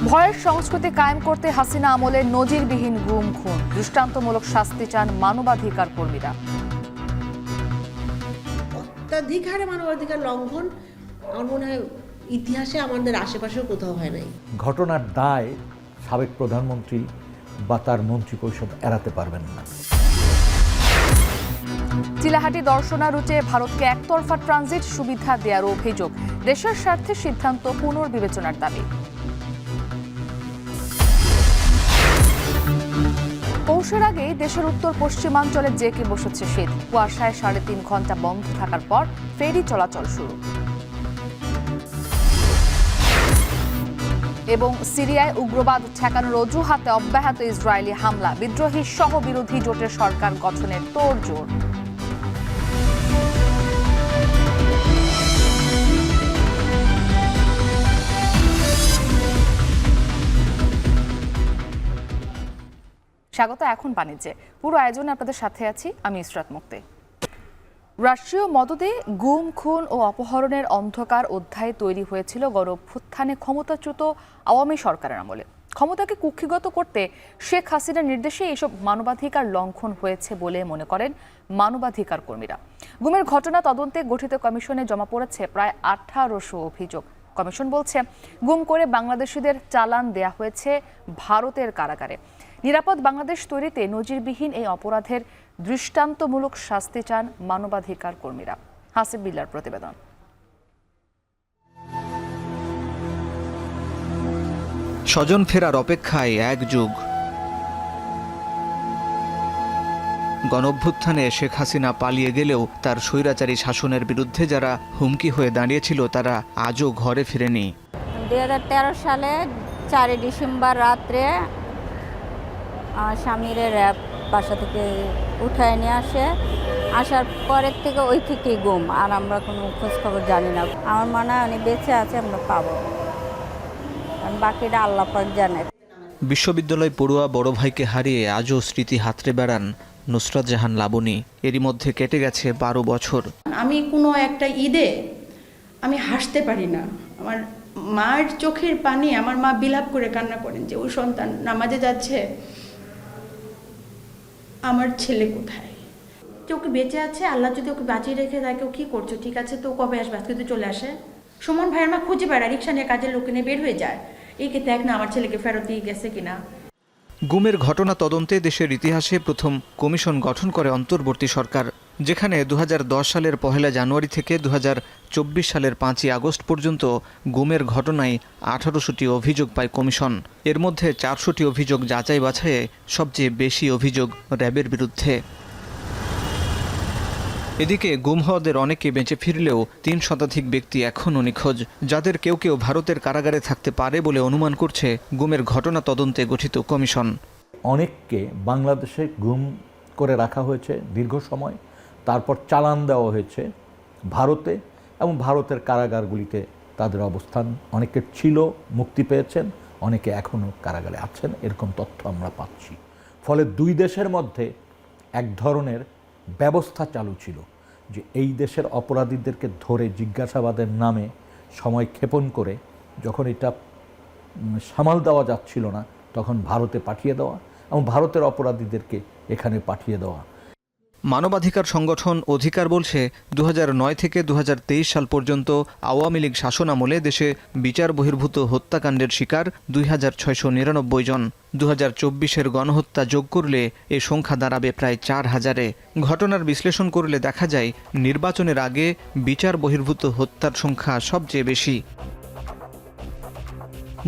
ভয়ের সংস্কৃতি কায়েম করতে হাসিনা আমলের নজিরবিহীন গুম খুন, দৃষ্টান্তমূলক শাস্তি চান মানবাধিকার কর্মীরা। অত্যাধিক হারে মানবাধিকার লঙ্ঘন আমার মনে হয় ইতিহাসে আমাদের আশেপাশেও কোথাও হয় নাই। ঘটনার দায় সাবেক প্রধানমন্ত্রী বা তার মন্ত্রিপরিষদ এড়াতে পারবেন না। চিলাহাটি দর্শনা রুটে ভারতকে একতরফা ট্রানজিট সুবিধা দেওয়ার অভিযোগ, দেশের স্বার্থে সিদ্ধান্ত পুনর্বিবেচনার দাবি। পৌষের আগেই দেশের উত্তর পশ্চিমাঞ্চলে জেঁকে বসেছে শীত, কুয়াশায় ৩.৫ ঘন্টা বন্ধ থাকার পর ফেরি চলাচল শুরু। এবং সিরিয়ায় উগ্রবাদ ঠেকানোর অজুহাতে অব্যাহত ইসরায়েলি হামলা, বিদ্রোহী সহ বিরোধী জোটের সরকার গঠনের তোড়জোড়। স্বাগত এখন বাণিজ্যে। পুরো আয়োজনে আপনাদের সাথে আছি আমি ইসরাত মুক্তি। রাষ্ট্রীয় মদদে গুম খুন ও অপহরণের অন্ধকার অধ্যায় তৈরি হয়েছিল গণঅভ্যুত্থানে ক্ষমতাচ্যুত আওয়ামী সরকারের আমলে। ক্ষমতাকে কুক্ষিগত করতে শেখ হাসিনার নির্দেশে এসব মানবাধিকার লঙ্ঘন হয়েছে বলে মনে করেন মানবাধিকার কর্মীরা। গুমের ঘটনা তদন্তে গঠিত কমিশনে জমা পড়েছে প্রায় ১৮০০ অভিযোগ। কমিশন বলছে, গুম করে বাংলাদেশিদের চালান দেয়া হয়েছে ভারতের কারাগারে। নিরাপদ বাংলাদেশ তৈরিতে নজিরবিহীন এই অপরাধের দৃষ্টান্তমূলক শাস্তি চান মানবাধিকার কর্মীরা। হাসিব বিল্লার প্রতিবেদন। স্বজন ফেরার অপেক্ষায় এক যুগ। গণঅভ্যুত্থানে শেখ হাসিনা পালিয়ে গেলেও তার স্বৈরাচারী শাসনের বিরুদ্ধে যারা হুমকি হয়ে দাঁড়িয়েছিল তারা আজও ঘরে ফিরেনি। 2013 সালে 4 ডিসেম্বর রাত্রে স্বামীর র্যাব বাসা থেকে উঠায় নিয়ে আসার পরের থেকে ওই থেকেই গুম, আর আমরা কোনো খোঁজ খবর জানি না। আমার মনে হয় উনি বেঁচে আছে, আমরা পাবো, কারণ বাকিটা আল্লাহ পাক জানে। বিশ্ববিদ্যালয় পড়ুয়া বড় ভাইকে হারিয়ে আজও স্মৃতি হাতড়ে বেড়ান নুসরাত জাহান লাবণী। এরই মধ্যে কেটে গেছে 12 বছর। আমি কোনো একটা ঈদে আমি হাসতে পারি না। আমার মার চোখের পানি, আমার মা বিলাপ করে কান্না করেন যে ওই সন্তান নামাজে যাচ্ছে, আমার ছেলে কোথায়? ওকে বেঁচে আছে, আল্লাহ যদি ওকে বাঁচিয়ে রেখে থাকে, ও কী করছো, ঠিক আছে তো কবে আসবে? আজকে তো চলে আসে। সুমন ভাইয়ের মা খুঁজে বেড়ায়, রিক্সা নিয়ে কাজের লোক নিয়ে বের হয়ে যায়, একে দেখ না আমার ছেলেকে ফেরত দিয়ে গেছে কিনা। গুমের ঘটনা তদন্তে দেশের ইতিহাসে প্রথম কমিশন গঠন করে অন্তর্বর্তী সরকার, যেখানে 2010 সালের 1 জানুয়ারি থেকে 2024 সালের 5 আগস্ট পর্যন্ত গুমের ঘটনায় 1800টি অভিযোগ পায় কমিশন। এর মধ্যে 400টি অভিযোগ যাচাই বাছাইয়ে সবচেয়ে বেশি অভিযোগ র্যাবের বিরুদ্ধে। এদিকে গুম হওয়াদের অনেকে বেঁচে ফিরলেও 3 শতাধিক ব্যক্তি এখনও নিখোঁজ, যাদের কেউ কেউ ভারতের কারাগারে থাকতে পারে বলে অনুমান করছে গুমের ঘটনা তদন্তে গঠিত কমিশন। অনেককে বাংলাদেশে গুম করে রাখা হয়েছে দীর্ঘ সময়, তারপর চালান দেওয়া হয়েছে ভারতে, এবং ভারতের কারাগারগুলিতে তাদের অবস্থান অনেকের ছিল, মুক্তি পেয়েছেন, অনেকে এখনও কারাগারে আছেন, এরকম তথ্য আমরা পাচ্ছি। ফলে দুই দেশের মধ্যে এক ধরনের ব্যবস্থা চালু ছিল যে এই দেশের অপরাধীদেরকে ধরে জিজ্ঞাসাবাদের নামে সময় ক্ষেপণ করে যখন এটা সামাল দেওয়া যাচ্ছিল না তখন ভারতে পাঠিয়ে দেওয়া এবং ভারতের অপরাধীদেরকে এখানে পাঠিয়ে দেওয়া। মানবাধিকার সংগঠন অধিকার বলছে, 2009 থেকে 2023 সাল পর্যন্ত আওয়ামী লীগ শাসনামলে দেশে বিচার বহির্ভূত হত্যাকাণ্ডের শিকার 2699 জন। 2024-এর গণহত্যা যোগ করলে এ সংখ্যা দাঁড়াবে প্রায় 4000-এ। ঘটনার বিশ্লেষণ করলে দেখা যায় নির্বাচনের আগে বিচার বহির্ভূত হত্যার সংখ্যা সবচেয়ে বেশি।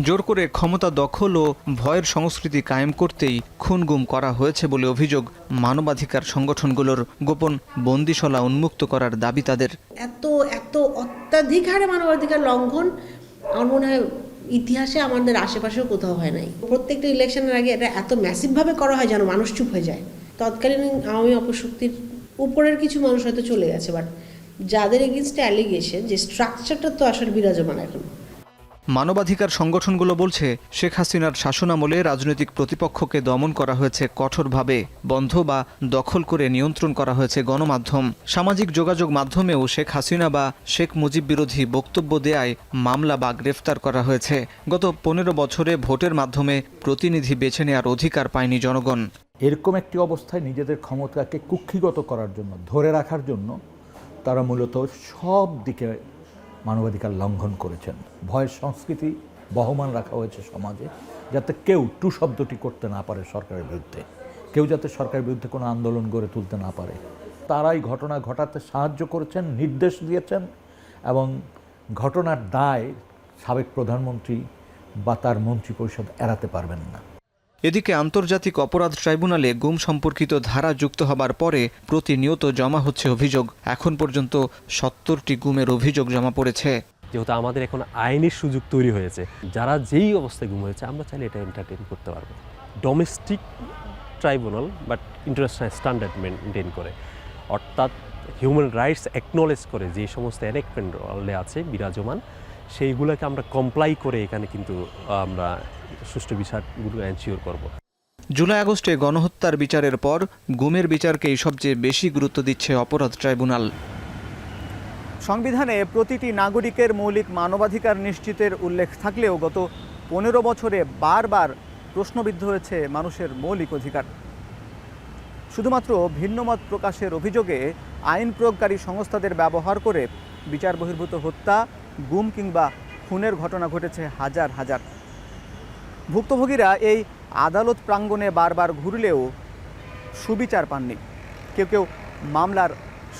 জোর করে ক্ষমতা দখল ও ভয়ের সংস্কৃতি কায়েম করতেই খুন-গুম করা হয়েছে বলে অভিযোগ মানবাধিকার সংগঠনগুলোর। গোপন বন্দিশালা উন্মুক্ত করার দাবি তাদের। এত অত্যাধিক হারে মানবাধিকার লঙ্ঘন আমার মনে হয় ইতিহাসে আমাদের আশেপাশেও কোথাও হয় নাই। প্রত্যেকটা ইলেকশনের আগে এটা এত ম্যাসিভভাবে করা হয় যেন মানুষ চুপ হয়ে যায়। তৎকালীন আওয়ামী অপশক্তির উপরের কিছু মানুষ হয়তো চলে গেছে, বাট যাদের এগেনস্টে অ্যালিগেশন, যে স্ট্রাকচারটা তো আসলে বিরাজমান এখন। মানবাধিকার সংগঠনগুলো বলছে শেখ হাসিনার শাসনামলে রাজনৈতিক প্রতিপক্ষকে দমন করা হয়েছে কঠোরভাবে, বন্ধ বা দখল করে নিয়ন্ত্রণ করা হয়েছে গণমাধ্যম। সামাজিক যোগাযোগ মাধ্যমেও শেখ হাসিনা বা শেখ মুজিব বিরোধী বক্তব্য দেয়ায় মামলা বা গ্রেফতার করা হয়েছে। গত 15 বছরে ভোটের মাধ্যমে প্রতিনিধি বেছে নেওয়ার অধিকার পায়নি জনগণ। এরকম একটি অবস্থায় নিজেদের ক্ষমতাকে কুক্ষিগত করার জন্য, ধরে রাখার জন্য তারা মূলত সব দিকে মানবাধিকার লঙ্ঘন করেছেন। ভয়ের সংস্কৃতি বহমান রাখা হয়েছে সমাজে, যাতে কেউ টু শব্দটি করতে না পারে সরকারের বিরুদ্ধে, কেউ যাতে সরকারের বিরুদ্ধে কোনো আন্দোলন গড়ে তুলতে না পারে। তারাই ঘটনা ঘটাতে সাহায্য করেছেন, নির্দেশ দিয়েছেন, এবং ঘটনার দায় সাবেক প্রধানমন্ত্রী বা তার মন্ত্রিপরিষদ এড়াতে পারবেন না। এদিকে আন্তর্জাতিক অপরাধ ট্রাইব্যুনালে গুম সম্পর্কিত ধারা যুক্ত হবার পরে প্রতিনিয়ত জমা হচ্ছে অভিযোগ। এখন পর্যন্ত 70টি গুমের অভিযোগ জমা পড়েছে। যেহেতু আমাদের এখন আইনের সুযোগ তৈরি হয়েছে, যারা যেই অবস্থায় গুম হয়েছে আমরা চাইলে এটা এন্টারটেইন করতে পারবো। Domestic tribunal but international standard maintain করে, অর্থাৎ হিউম্যান রাইটস অ্যাকনলেজ করে যে সমস্ত এনেকমেন্ট আছে বিরাজমান, সেইগুলোকে আমরা কমপ্লাই করে এখানে কিন্তু আমরা সুষ্ঠু বিচারগুলো এনশিওর করব। জুলাই আগস্টে গণহত্যার বিচারের পর গুমের বিচারকেই সবচেয়ে বেশি গুরুত্ব দিচ্ছে অপরাধ ট্রাইব্যুনাল। সংবিধানে প্রতিটি নাগরিকের মৌলিক মানবাধিকার নিশ্চিতের উল্লেখ থাকলেও গত 15 বছরে বারবার প্রশ্নবিদ্ধ হয়েছে মানুষের মৌলিক অধিকার। শুধুমাত্র ভিন্নমত প্রকাশের অভিযোগে আইন প্রয়োগকারী সংস্থাদের ব্যবহার করে বিচার বহির্ভূত হত্যা, গুম কিংবা খুনের ঘটনা ঘটেছে হাজার হাজার। ভুক্তভোগীরা এই আদালত প্রাঙ্গণে বারবার ঘুরলেও সুবিচার পাননি, কেউ কেউ মামলার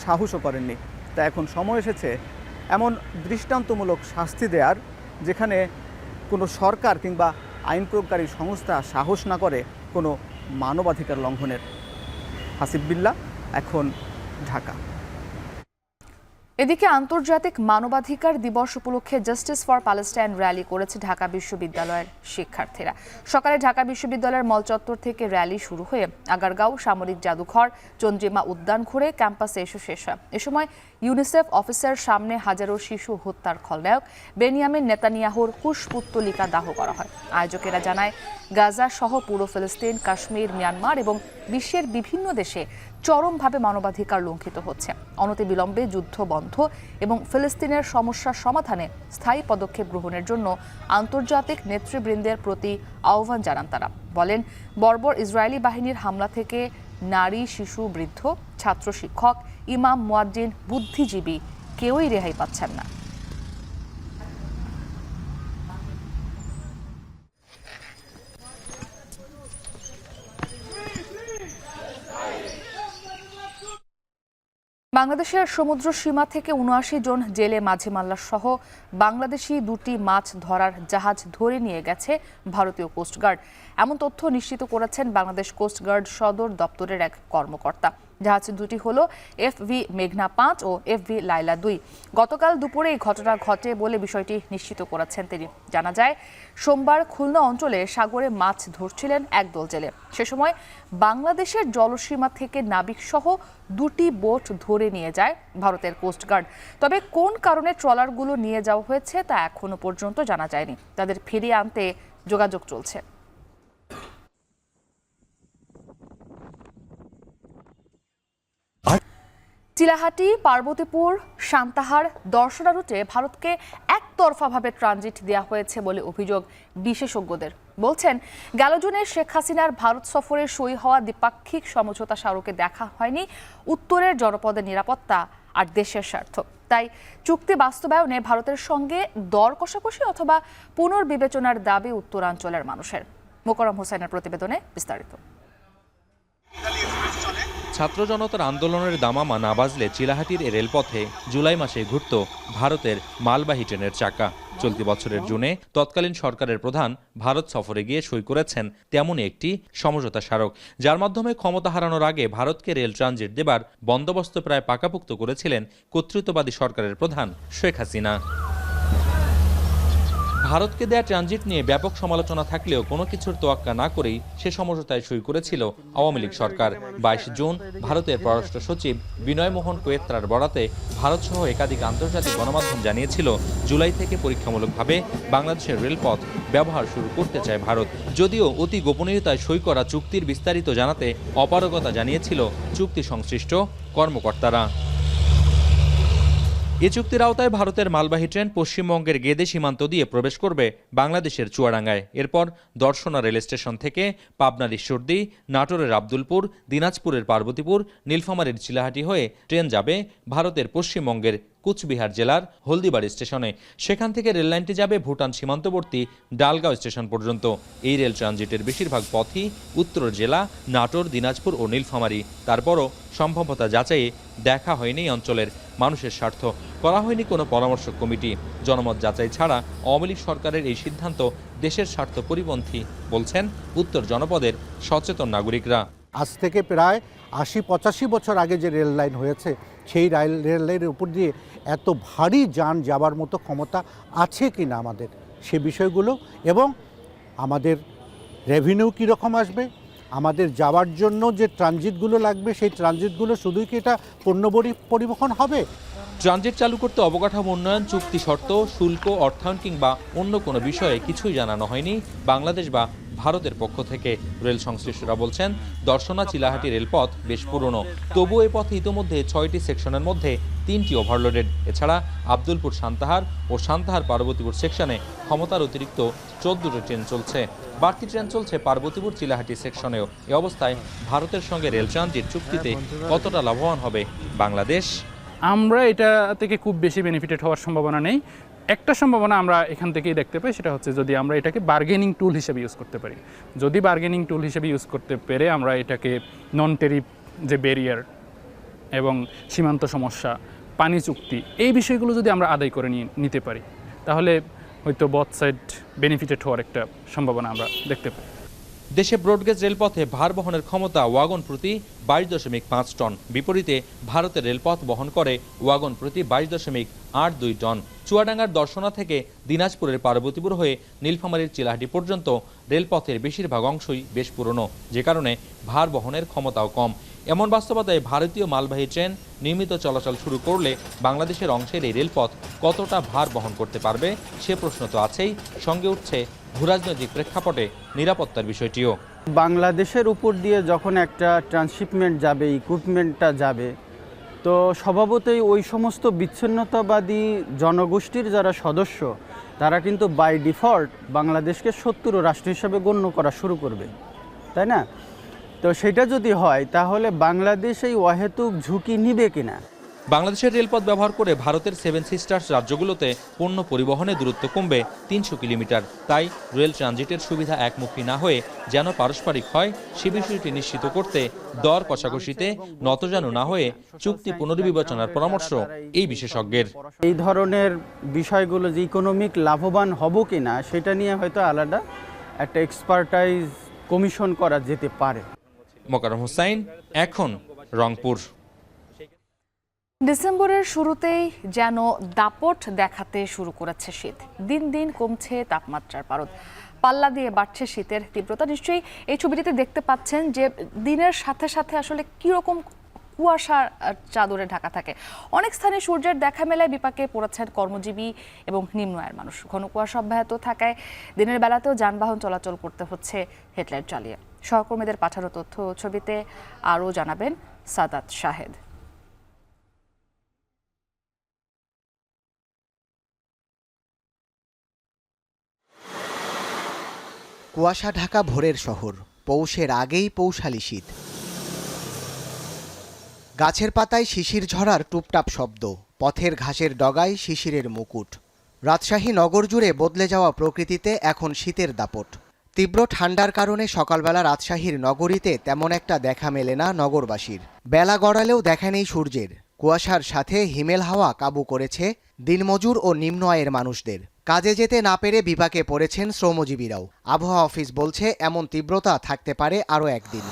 সাহসও করেননি। তা এখন সময় এসেছে এমন দৃষ্টান্তমূলক শাস্তি দেওয়ার, যেখানে কোনো সরকার কিংবা আইন প্রয়োগকারী সংস্থা সাহস না করে কোনো মানবাধিকার লঙ্ঘনের। হাসিব বিল্লাহ, এখন, ঢাকা। এদিকে আন্তর্জাতিক মানবাধিকার দিবস উপলক্ষে জাস্টিস ফর প্যালেস্টাইন র্যালি করেছে ঢাকা বিশ্ববিদ্যালয়ের শিক্ষার্থীরা। সকালে ঢাকা বিশ্ববিদ্যালয়ের মল চত্বর থেকে র্যালি শুরু হয়ে আগারগাঁও সামরিক জাদুঘর, চন্দ্রিমা উদ্যান ঘুরে ক্যাম্পাসে এসে শেষ হয়। এ সময় ইউনিসেফ অফিসের সামনে হাজারো শিশু হত্যার খলনায়ক বেনিয়ামিন নেতানিয়াহুর কুশপুত্তলিকা দাহ করা হয়। আয়োজকেরা জানায়, গাজা সহ পুরো ফিলিস্তিন, কাশ্মীর, মিয়ানমার এবং বিশ্বের বিভিন্ন দেশে চরমভাবে মানবাধিকার লঙ্ঘিত হচ্ছে। অনতিবিলম্বে যুদ্ধ বন্ধ এবং ফিলিস্তিনের সমস্যার সমাধানে স্থায়ী পদক্ষেপ গ্রহণের জন্য আন্তর্জাতিক নেতৃবৃন্দের প্রতি আহ্বান জানান তারা। বলেন, বর্বর ইসরায়েলি বাহিনীর হামলা থেকে নারী, শিশু, বৃদ্ধ, ছাত্র, শিক্ষক, ইমাম, মুয়াজ্জিন, বুদ্ধিজীবী কেউই রেহাই পাচ্ছেন না। বাংলাদেশের সমুদ্র সীমা থেকে ৭৯ জন জেলে মাঝি মাল্লা সহ বাংলাদেশি 2টি মাছ ধরার জাহাজ ধরে নিয়ে গেছে ভারতীয় কোস্টগার্ড। এমন তথ্য নিশ্চিত করেছেন বাংলাদেশ কোস্টগার্ড সদর দপ্তরের এক কর্মকর্তা। জাহাজ দুটি হলো FV মেঘনা 5 ও FV লাইলা 2। গতকাল দুপুরে এই ঘটনা ঘটে বলে বিষয়টি নিশ্চিত করেছেন তিনি। জানা যায়, সোমবার খুলনা অঞ্চলে সাগরে মাছ ধরছিলেন একদল জেলে। সে সময় বাংলাদেশের জলসীমা থেকে নাবিকসহ 2টি বোট ধরে নিয়ে যায় ভারতের কোস্টগার্ড। তবে কোন কারণে ট্রলারগুলো নিয়ে যাওয়া হয়েছে তা এখনো পর্যন্ত জানা যায়নি। তাদের ফিরিয়ে আনতে যোগাযোগ চলছে। চিলাহাটি, পার্বতীপুর, সান্তাহার, দর্শনা রুটে ভারতকে একতরফাভাবে ট্রানজিট দেওয়া হয়েছে বলে অভিযোগ বিশেষজ্ঞদের। বলছেন, গেল জুনে শেখ হাসিনার ভারত সফরে সই হওয়া দ্বিপাক্ষিক সমঝোতা স্মারকে দেখা হয়নি উত্তরের জনপদের নিরাপত্তা আর দেশের স্বার্থ। তাই চুক্তি বাস্তবায়নে ভারতের সঙ্গে দর কষাকষি অথবা পুনর্বিবেচনার দাবি উত্তরাঞ্চলের মানুষের। মোকাররম হোসেনের প্রতিবেদনে বিস্তারিত। ছাত্র জনতার আন্দোলনের দামামা না বাজলে চিলাহাটির রেলপথে জুলাই মাসে ঘুরত ভারতের মালবাহী ট্রেনের চাকা। চলতি বছরের জুনে তৎকালীন সরকারের প্রধান ভারত সফরে গিয়ে সই করেছেন তেমনই একটি সমঝোতা স্মারক, যার মাধ্যমে ক্ষমতা হারানোর আগে ভারতকে রেল ট্রানজিট দেবার বন্দোবস্ত প্রায় পাকাপোক্ত করেছিলেন কর্তৃত্ববাদী সরকারের প্রধান শেখ হাসিনা। ভারতকে দেয়া ট্রানজিট নিয়ে ব্যাপক সমালোচনা থাকলেও কোনো কিছুর তোয়াক্কা না করেই সে সমঝোতায় সই করেছিল আওয়ামী লীগ সরকার। 22 জুন ভারতের পররাষ্ট্র সচিব বিনয় মোহন কোয়েত্রার বরাতে ভারতসহ একাধিক আন্তর্জাতিক গণমাধ্যম জানিয়েছিল জুলাই থেকে পরীক্ষামূলকভাবে বাংলাদেশের রেলপথ ব্যবহার শুরু করতে চায় ভারত। যদিও অতি গোপনীয়তায় সই করা চুক্তির বিস্তারিত জানাতে অপারগতা জানিয়েছিল চুক্তি সংশ্লিষ্ট কর্মকর্তারা। এ চুক্তির আওতায় ভারতের মালবাহী ট্রেন পশ্চিমবঙ্গের গেদে সীমান্ত দিয়ে প্রবেশ করবে বাংলাদেশের চুয়াডাঙ্গায়। এরপর দর্শনা রেল স্টেশন থেকে পাবনার ঈশ্বরদী, নাটোরের আব্দুলপুর, দিনাজপুরের পার্বতীপুর, নীলফামারীর চিলাহাটি হয়ে ট্রেন যাবে ভারতের পশ্চিমবঙ্গের কুচবিহার জেলার হলদিবাড়ি স্টেশনে। সেখান থেকে রেললাইনটি যাবে ভুটান সীমান্তবর্তী ডালগাঁও স্টেশন পর্যন্ত। এই রেল ট্রানজিটের বেশিরভাগ পথই উত্তর জেলা, নাটোর, দিনাজপুর ও নীলফামারী। তারপরও সম্ভাব্যতা যাচাইয়ে দেখা হয়নি অঞ্চলের মানুষের স্বার্থ, করা হয়নি কোনো পরামর্শ কমিটি। জনমত যাচাই ছাড়া আওয়ামী লীগ সরকারের এই সিদ্ধান্ত দেশের স্বার্থ পরিপন্থী বলছেন উত্তর জনপদের সচেতন নাগরিকরা। আজ থেকে প্রায় ৮০-৮৫ বছর আগে যে রেল লাইন হয়েছে, সেই রেল লাইনের উপর দিয়ে এত ভারী যান যাবার মতো ক্ষমতা আছে কি না আমাদের, সে বিষয়গুলো, এবং আমাদের রেভিনিউ কীরকম আসবে, আমাদের যাওয়ার জন্য যে ট্রানজিটগুলো লাগবে সেই ট্রানজিটগুলো শুধুই কি এটা পণ্য পরিবহন হবে? ট্রানজিট চালু করতে অবকাঠামো উন্নয়ন, চুক্তি শর্ত, শুল্ক, অর্থায়ন কিংবা অন্য কোনো বিষয়ে কিছুই জানানো হয়নি বাংলাদেশ বা ভারতের পক্ষ থেকে। রেল সংশ্লিষ্টরা বলছেন দর্শনা চিলাহাটি রেলপথ বেশ পুরনো, তবুও এই পথে ইতোমধ্যে 6টি সেকশনের মধ্যে 3টি ওভারলোডেড। এছাড়া আব্দুলপুর সান্তাহার ও সান্তাহার পার্বতীপুর সেকশনে ক্ষমতার অতিরিক্ত 14টি ট্রেন চলছে। বাড়তি ট্রেন চলছে পার্বতীপুর চিলাহাটি সেকশনেও। এ অবস্থায় ভারতের সঙ্গে রেল ট্রানজিট চুক্তিতে কতটা লাভবান হবে বাংলাদেশ? আমরা এটা থেকে খুব বেশি বেনিফিটেড হওয়ার সম্ভাবনা নেই। একটা সম্ভাবনা আমরা এখান থেকেই দেখতে পাই, সেটা হচ্ছে যদি আমরা এটাকে বার্গেনিং টুল হিসেবে ইউজ করতে পারি। যদি বার্গেনিং টুল হিসেবে ইউজ করতে পেরে আমরা এটাকে নন টেরিফ যে ব্যারিয়ার এবং সীমান্ত সমস্যা, পানি চুক্তি, এই বিষয়গুলো যদি আমরা আদায় করে নিতে পারি, তাহলে হয়তো বোথ সাইড বেনিফিটেড হওয়ার একটা সম্ভাবনা আমরা দেখতে পাই। দেশে ব্রডগেজ রেলপথে ভার বহনের ক্ষমতা ওয়াগন প্রতি 22.5 টন। বিপরীতে ভারতের রেলপথ বহন করে ওয়াগন প্রতি 22.82 টন। চুয়াডাঙ্গার দর্শনা থেকে দিনাজপুরের পার্বতীপুর হয়ে নীলফামারীর চিলাহাটি পর্যন্ত রেলপথের বেশিরভাগ অংশই বেশ পুরনো, যে কারণে ভার বহনের ক্ষমতাও কম। এমন বাস্তবতায় ভারতীয় মালবাহী ট্রেন নিয়মিত চলাচল শুরু করলে বাংলাদেশের অংশের এই রেলপথ কতটা ভার বহন করতে পারবে সে প্রশ্ন তো আছেই, সঙ্গে উঠছে ভূরাজনৈতিক প্রেক্ষাপটে নিরাপত্তার বিষয়টিও। বাংলাদেশের উপর দিয়ে যখন একটা ট্রান্সশিপমেন্ট যাবে, ইকুইপমেন্টটা যাবে, তো স্বভাবতই ওই সমস্ত বিচ্ছিন্নতাবাদী জনগোষ্ঠীর যারা সদস্য, তারা কিন্তু বাই ডিফল্ট বাংলাদেশকে শত্রু রাষ্ট্র হিসাবে গণ্য করা শুরু করবে, তাই না? তো সেটা যদি হয় তাহলে বাংলাদেশ এই অহেতুক ঝুঁকি নিবে কিনা? বাংলাদেশের রেলপথ ব্যবহার করে ভারতের 7 সিস্টার্স রাজ্যগুলোতে পণ্য পরিবহনে দূরত্ব কমবে 300 কিলোমিটার। তাই রেল ট্রানজিটের সুবিধা একমুখী না হয়ে যেন পারস্পরিক হয়, সে বিষয়টি নিশ্চিত করতে দর কষাকষিতে নতজানু না হয়ে চুক্তি পুনর্বিবেচনার পরামর্শ এই বিশেষজ্ঞের। এই ধরনের বিষয়গুলো যে ইকোনমিক লাভবান হব কিনা সেটা নিয়ে হয়তো আলাদা একটা এক্সপার্টাইজ কমিশন করা যেতে পারে। মোকাররম হোসাইন, এখন রংপুর। ডিসেম্বরের শুরুতেই যেন দাপট দেখাতে শুরু করেছে শীত। দিন দিন কমছে তাপমাত্রার পারদ, পাল্লা দিয়ে বাড়ছে শীতের তীব্রতা। নিশ্চয়ই এই ছবিটিতে দেখতে পাচ্ছেন যে দিনের সাথে সাথে আসলে কীরকম কুয়াশার চাদরে ঢাকা থাকে। অনেক স্থানে সূর্যের দেখা মেলায় বিপাকে পড়েছেন কর্মজীবী এবং নিম্ন আয়ের মানুষ। ঘন কুয়াশা অব্যাহত থাকায় দিনের বেলাতেও যানবাহন চলাচল করতে হচ্ছে হেডলাইট জ্বালিয়ে। সহকর্মীদের পাঠানো তথ্য ছবিতে আরও জানাবেন সাদাত শাহেদ। কুয়াশা ঢাকা ভোরের শহর, পৌষের আগেই পৌষালি শীত। গাছের পাতায় শিশির ঝরার টুপটাপ শব্দ, পথের ঘাসের ডগায় শিশিরের মুকুট। রাজশাহী নগর জুড়ে বদলে যাওয়া প্রকৃতিতে এখন শীতের দাপট। তীব্র ঠান্ডার কারণে সকালবেলা রাজশাহীর নগরীতে তেমন একটা দেখা মেলে না নগরবাসীর। বেলা গড়ালেও দেখা নেই সূর্যের। কুয়াশার সাথে হিমেল হাওয়া কাবু করেছে দিনমজুর ও নিম্ন আয়ের মানুষদের। কাজে যেতে না পেরে বিপাকে পড়েছেন শ্রমজীবীরাও। আবহাওয়া অফিস বলছে এমন তীব্রতা থাকতে পারে আরও একদিন।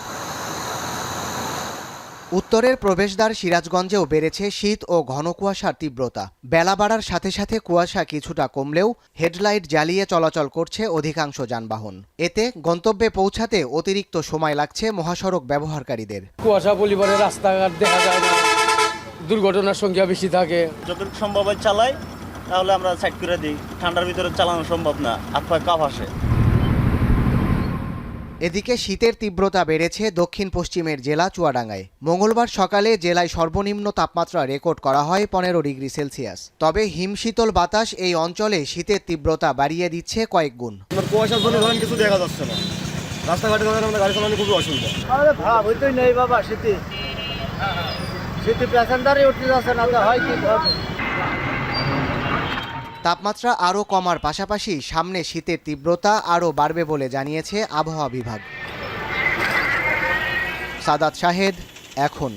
উত্তরের প্রবেশদ্বার সিরাজগঞ্জেও বেড়েছে শীত ও ঘন কুয়াশার তীব্রতা। বেলা বাড়ার সাথে সাথে কুয়াশা কিছুটা কমলেও হেডলাইট জ্বালিয়ে চলাচল করছে অধিকাংশ যানবাহন। এতে গন্তব্যে পৌঁছাতে অতিরিক্ত সময় লাগছে মহাসড়ক ব্যবহারকারীদের। কুয়াশা পরিবারে রাস্তাঘাট দেখা যায় না, দুর্ঘটনার সংখ্যা বেশি থাকে। যতটুকু সম্ভব হয় চালাই, তাহলে আমরা সাইড করে দিই। ঠান্ডার ভিতরে চালানো সম্ভব না, আপনার কাপ আসে। এদিকে শীতের তীব্রতা বেড়েছে দক্ষিণ পশ্চিমের জেলা চুয়াডাঙ্গায়। মঙ্গলবার সকালে জেলায় সর্বনিম্ন তাপমাত্রা রেকর্ড করা হয় 15 ডিগ্রি সেলসিয়াস। তবে হিমশীতল বাতাস এই অঞ্চলে শীতের তীব্রতা বাড়িয়ে দিচ্ছে কয়েক গুণ। কুয়াশার জন্য ধরেন কিছু দেখা যাচ্ছে না, রাস্তাঘাটে আমাদের গাড়ি চালানো খুবই অসুবিধা। আরে ভাব হইতেই নেই বাবা, শীতে প্যাসেঞ্জারই উঠতে যাচ্ছে না, হয় কি হবে। তাপমাত্রা আরও কমার পাশাপাশি সামনে শীতের তীব্রতা আরও বাড়বে বলে জানিয়েছে আবহাওয়া বিভাগ। সাদাত শাহেদ, এখন।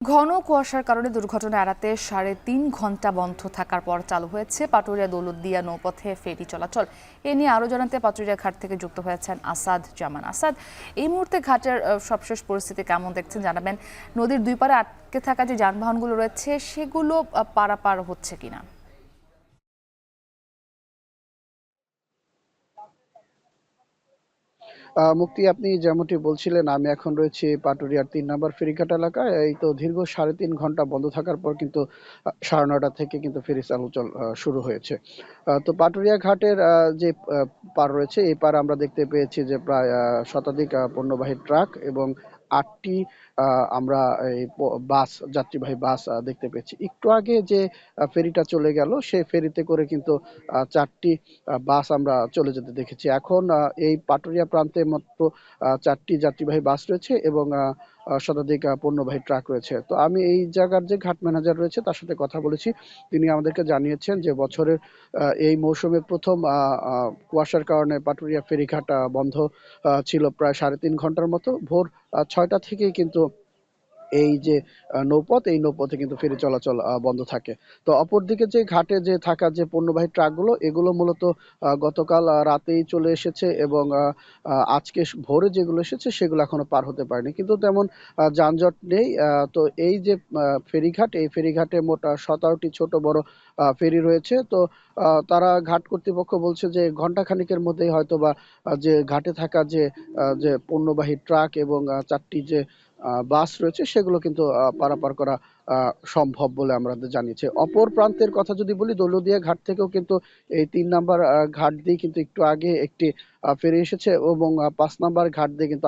ঘন কুয়াশার কারণে দুর্ঘটনা এড়াতে 3.5 ঘন্টা বন্ধ থাকার পর চালু হয়েছে পাটুরিয়া দৌলতদিয়া নৌপথে ফেরি চলাচল। এ নিয়ে আরও জানাতে পাটুরিয়া ঘাট থেকে যুক্ত হয়েছেন আসাদ জামান। আসাদ, এই মুহূর্তে ঘাটের সবশেষ পরিস্থিতি কেমন দেখছেন জানাবেন। নদীর দুই পারে আটকে থাকা যে যানবাহনগুলো রয়েছে সেগুলো পারাপার হচ্ছে কিনা? মুক্তি, আপনি যেমনটি বলছিলেন, আমি এখন রয়েছি পাটুরিয়ার 3 নম্বর ফেরিঘাট এলাকায়। এই তো দীর্ঘ 3.5 ঘন্টা বন্ধ থাকার পর কিন্তু 9:30 থেকে কিন্তু ফেরি চলাচল শুরু হয়েছে। তো পাটুরিয়া ঘাটের যে পার রয়েছে, এই পার আমরা দেখতে পেয়েছি যে প্রায় শতাধিক পণ্যবাহী ট্রাক এবং 8টি আমরা এই বাস, যাত্রীবাহী বাস দেখতে পেয়েছি। একটু আগে যে ফেরিটা চলে গেল, সেই ফেরিতে করে কিন্তু 4টি বাস আমরা চলে যেতে দেখেছি। এখন এই পাটুরিয়া প্রান্তে মাত্র 4টি যাত্রীবাহী বাস রয়েছে এবং শতাধিক পণ্যবাহী ট্রাক রয়েছে। তো আমি এই জায়গার যে ঘাট ম্যানেজার রয়েছে তার সাথে কথা বলেছি। তিনি আমাদেরকে জানিয়েছেন যে বছরের এই মৌসুমে প্রথম কুয়াশার কারণে পাটুরিয়া ফেরিঘাট বন্ধ ছিল প্রায় 3.5 ঘন্টার মতো। ভোর 6টা থেকেই কিন্তু এই যে নৌপথ, এই নৌপথে কিন্তু ফেরি চলাচল বন্ধ থাকে। তো অপরদিকে যে ঘাটে যে থাকা যে পণ্যবাহী ট্রাকগুলো, এগুলো মূলত গতকাল রাতেই চলে এসেছে এবং আজকে ভোরে যেগুলো এসেছে সেগুলো এখনো পার হতে পারেনি, কিন্তু তেমন যানজট নেই। তো এই যে ফেরিঘাট, এই ফেরিঘাটে মোট 17টি ছোট বড় ফেরি রয়েছে। তো তারা ঘাট কর্তৃপক্ষ বলছে যে ঘন্টাখানিকের মধ্যেই হয়তো বা যে ঘাটে থাকা যে পণ্যবাহী ট্রাক এবং 4টি যে বাস রয়েছে সেগুলো কিন্তু পারাপার করা সম্ভব বলে আমাদের জানিয়েছে। অপর প্রান্তের কথা যদি বলি, দৌলতদিয়া ঘাট থেকেও কিন্তু এই 3 নাম্বার ঘাট দিয়ে কিন্তু একটু আগে একটি ফেরি এসেছে এবং 5 নাম্বার ঘাট দিয়ে কিন্তু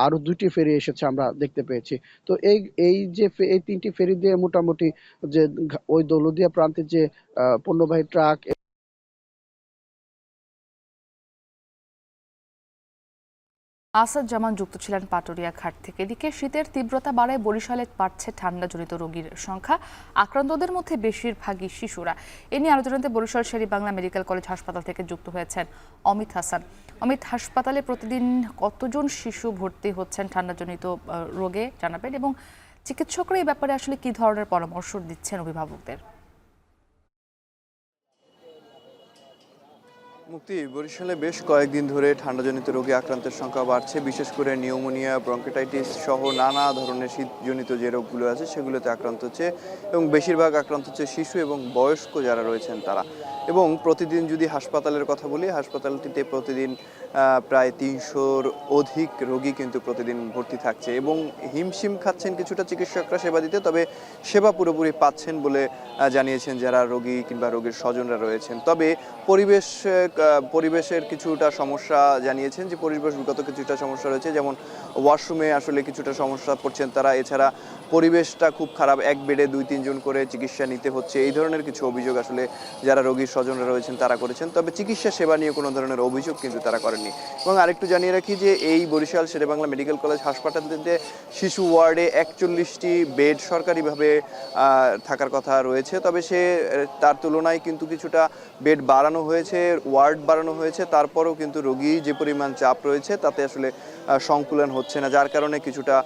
আরো 2টি ফেরি এসেছে আমরা দেখতে পেয়েছি। তো এই যে এই 3টি ফেরি দিয়ে মোটামুটি যে ওই দৌলতদিয়া প্রান্তে যে পণ্যবাহী ট্রাক। আসাদ জামান যুক্ত ছিলেন পাটুরিয়া ঘাট থেকে। এদিকে শীতের তীব্রতা বাড়ায় বরিশালে বাড়ছে ঠান্ডাজনিত রোগীর সংখ্যা। আক্রান্তদের মধ্যে বেশিরভাগই শিশুরা। এ নিয়ে আলোচনাতে বরিশাল শের-ই-বাংলা মেডিকেল কলেজ হাসপাতাল থেকে যুক্ত হয়েছেন অমিত হাসান। অমিত, হাসপাতালে প্রতিদিন কতজন শিশু ভর্তি হচ্ছেন ঠান্ডাজনিত রোগে জানাবেন, এবং চিকিৎসকরা এই ব্যাপারে আসলে কি ধরনের পরামর্শ দিচ্ছেন অভিভাবকদের? মুক্তি, বরিশালে বেশ কয়েকদিন ধরে ঠান্ডাজনিত রোগে আক্রান্তের সংখ্যা বাড়ছে। বিশেষ করে নিউমোনিয়া, ব্রঙ্কিটাইটিস সহ নানা ধরনের শীতজনিত যে রোগগুলো আছে সেগুলোতে আক্রান্ত হচ্ছে, এবং বেশিরভাগ আক্রান্ত হচ্ছে শিশু এবং বয়স্ক যারা রয়েছেন তারা। এবং প্রতিদিন যদি হাসপাতালের কথা বলি, হাসপাতালটিতে প্রতিদিন প্রায় 300-র অধিক রোগী কিন্তু প্রতিদিন ভর্তি থাকছে এবং হিমশিম খাচ্ছেন কিছুটা চিকিৎসকরা সেবা দিতে, তবে সেবা পুরোপুরি পাচ্ছেন বলে জানিয়েছেন যারা রোগী কিংবা রোগীর স্বজনরা রয়েছেন। তবে পরিবেশের কিছুটা সমস্যা জানিয়েছেন, যে পরিবেশগত কিছুটা সমস্যা রয়েছে, যেমন ওয়াশরুমে আসলে কিছুটা সমস্যা পড়ছেন তারা। এছাড়া পরিবেশটা খুব খারাপ, এক বেডে 2-3 জন করে চিকিৎসা নিতে হচ্ছে, এই ধরনের কিছু অভিযোগ আসলে যারা রোগীর স্বজনরা রয়েছেন তারা করেছেন। তবে চিকিৎসা সেবা নিয়ে কোনো ধরনের অভিযোগ কিন্তু তারা করেননি। এবং আরেকটু জানিয়ে রাখি যে এই বরিশাল শের-ই-বাংলা মেডিকেল কলেজ হাসপাতালটিতে শিশু ওয়ার্ডে 41টি বেড সরকারিভাবে থাকার কথা রয়েছে, তবে তার তুলনায় কিন্তু কিছুটা বেড বাড়ানো হয়েছে, ওয়ার্ড বাড়ানো হয়েছে। তারপরেও কিন্তু রোগী যে পরিমাণ চাপ রয়েছে তাতে আসলে সংকুলন হচ্ছে না, যার কারণে কিছুটা